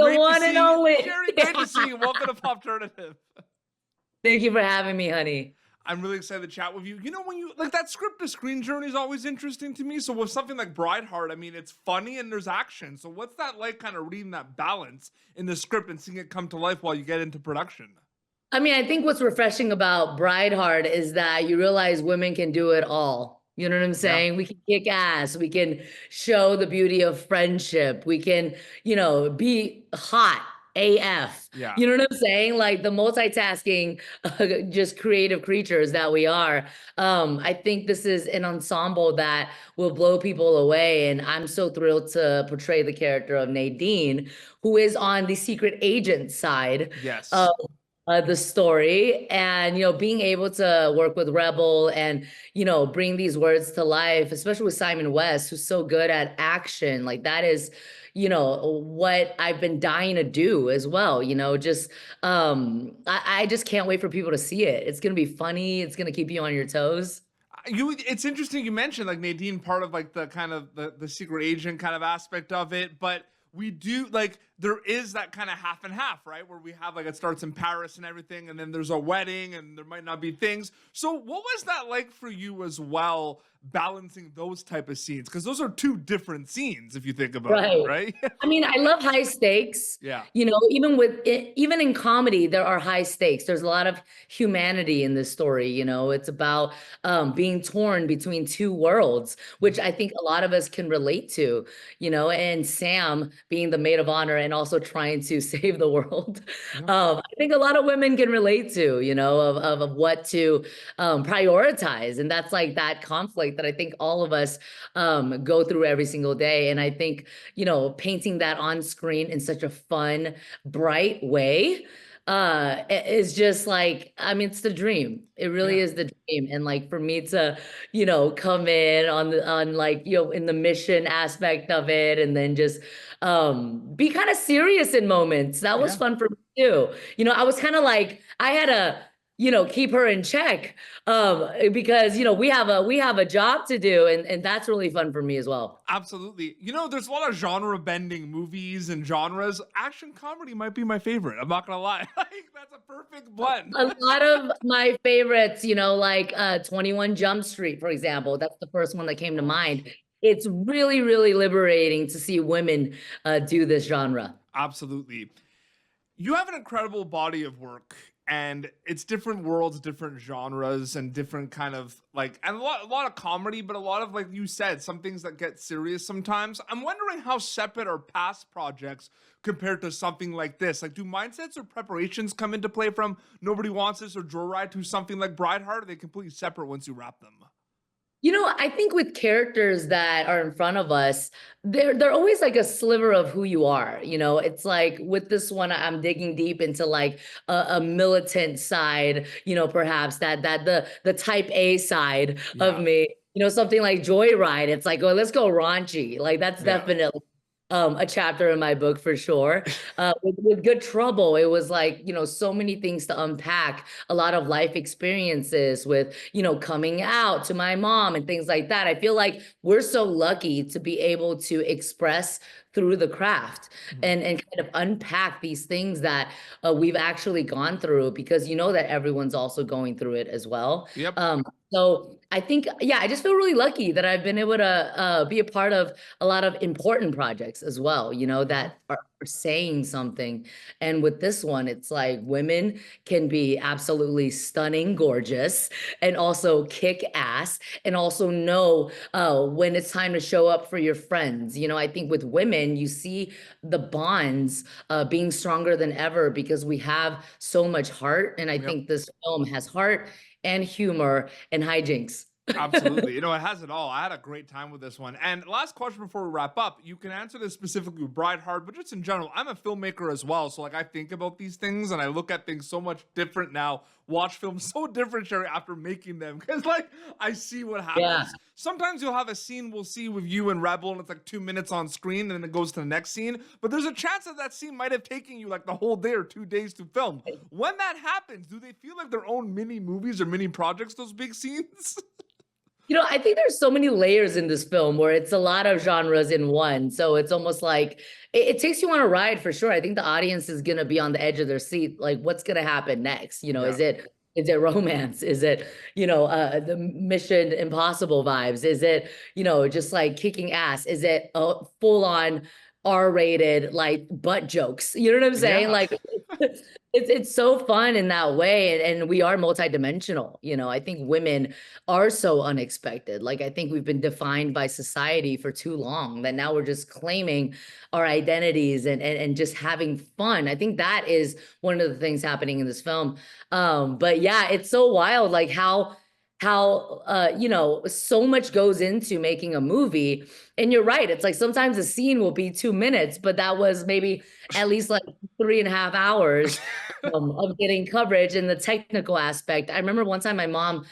The Great to one see and you. only. Sherry, great to see you. Welcome to Popternative. Thank you for having me, honey. I'm really excited to chat with you. You know, when you like that script to screen journey is always interesting to me. So with something like Brideheart, I mean, it's funny and there's action. So what's that like kind of reading that balance in the script and seeing it come to life while you get into production? I mean, I think what's refreshing about Brideheart is that you realize women can do it all. You know what I'm Yeah. saying? We can kick ass. We can show the beauty of friendship. We can, be hot AF. Yeah. You know what I'm saying? Like the multitasking, just creative creatures that we are. I think this is an ensemble that will blow people away. And I'm so thrilled to portray the character of Nadine, who is on the secret agent side Yes. the story, and being able to work with Rebel and bring these words to life, especially with Simon West, who's so good at action. Like that is what I've been dying to do as well. Just I just can't wait for people to see it. It's gonna be funny. It's gonna keep you on your toes. It's interesting you mentioned like Nadine part of like the kind of the secret agent kind of aspect of it, but we do like there is that kind of half and half, right? Where we have like it starts in Paris and everything, and then there's a wedding and there might not be things. So what was that like for you as well, balancing those type of scenes? Because those are two different scenes if you think about it, Right. right? I mean, I love high stakes. Yeah. Even in comedy, there are high stakes. There's a lot of humanity in this story. It's about being torn between two worlds, which I think a lot of us can relate to. And Sam being the maid of honor and also trying to save the world. Yeah. I think a lot of women can relate to, of what to prioritize, and that's like that conflict that I think all of us go through every single day. And I think painting that on screen in such a fun, bright way is just like, I mean, it's the dream. It really Yeah. is the dream. And like for me to, come in on like, in the mission aspect of it, and then just be kind of serious in moments. That was Yeah. fun for me too. I was kind of like, I had to, keep her in check because we have a job to do, and that's really fun for me as well. Absolutely. You know, there's a lot of genre bending movies and genres. Action comedy might be my favorite. I'm not gonna lie. Like that's a perfect blend. A lot of my favorites, like 21 Jump Street, for example. That's the first one that came to Oh, mind. It's really, really liberating to see women do this genre. absolutely. You have an incredible body of work, and it's different worlds, different genres, and different kind of like, and a lot of comedy, but a lot of like you said, some things that get serious sometimes. I'm wondering how separate are past projects compared to something like this. Like, do mindsets or preparations come into play from Nobody Wants This or Joyride to something like Brideheart? Or are they completely separate once you wrap them? I think with characters that are in front of us, they're always like a sliver of who you are. It's like with this one, I'm digging deep into like a militant side, perhaps that the type A side of Yeah, me. Something like Joyride. It's like, oh, let's go raunchy. Like that's yeah, definitely a chapter in my book for sure. With Good Trouble, it was like, so many things to unpack, a lot of life experiences with, coming out to my mom and things like that. I feel like we're so lucky to be able to express through the craft mhm, and kind of unpack these things that we've actually gone through, because that everyone's also going through it as well. yep. So I think, yeah, I just feel really lucky that I've been able to be a part of a lot of important projects as well, Mhm. that are saying something. And with this one, it's like women can be absolutely stunning, gorgeous, and also kick ass, and also know when it's time to show up for your friends. I think with women, you see the bonds being stronger than ever because we have so much heart. And I Yep. think this film has heart and humor and hijinks. Absolutely. You know, it has it all. I had a great time with this one. And last question before we wrap up. You can answer this specifically with Brideheart, but just in general, I'm a filmmaker as well. So like I think about these things and I look at things so much different now. Watch films so different, Sherry, after making them. Because like I see what Yeah. happens. Sometimes you'll have a scene we'll see with you and Rebel, and it's like 2 minutes on screen, and then it goes to the next scene. But there's a chance that that scene might have taken you like the whole day or 2 days to film. When that happens, do they feel like their own mini movies or mini projects, those big scenes? I think there's so many layers in this film where it's a lot of genres in one. So it's almost like it takes you on a ride for sure. I think the audience is gonna be on the edge of their seat, like what's gonna happen next? Yeah. Is it romance? Is it, the Mission Impossible vibes? Is it, just like kicking ass? Is it a full on R-rated like butt jokes? You know what I'm saying? Yeah. Like it's so fun in that way. And we are multidimensional. I think women are so unexpected. Like I think we've been defined by society for too long that now we're just claiming our identities and just having fun. I think that is one of the things happening in this film. But yeah, it's so wild, like how so much goes into making a movie. And you're right, it's like sometimes a scene will be 2 minutes, but that was maybe at least like 3.5 hours of getting coverage in the technical aspect. I remember one time my mom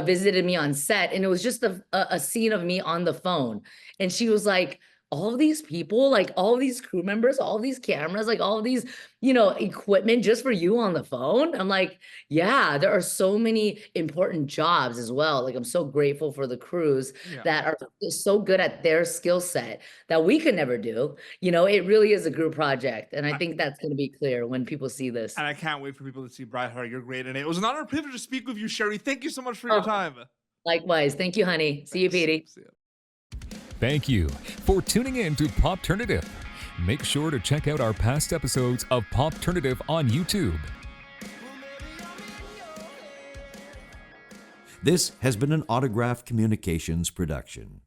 visited me on set, and it was just a scene of me on the phone, and she was like, all of these people, like all of these crew members, all of these cameras, like all of these, equipment just for you on the phone. I'm like, yeah, there are so many important jobs as well. Like I'm so grateful for the crews Yeah. that are so good at their skill set that we could never do. It really is a group project. And I think that's going to be clear when people see this. And I can't wait for people to see Brideheart. You're great in it. It was an honor and privilege to speak with you, Sherry. Thank you so much for your Oh, time. likewise. Thank you, honey. See you, Thanks. Petey. See ya. Thank you for tuning in to Popternative. Make sure to check out our past episodes of Popternative on YouTube. This has been an Autograph Communications production.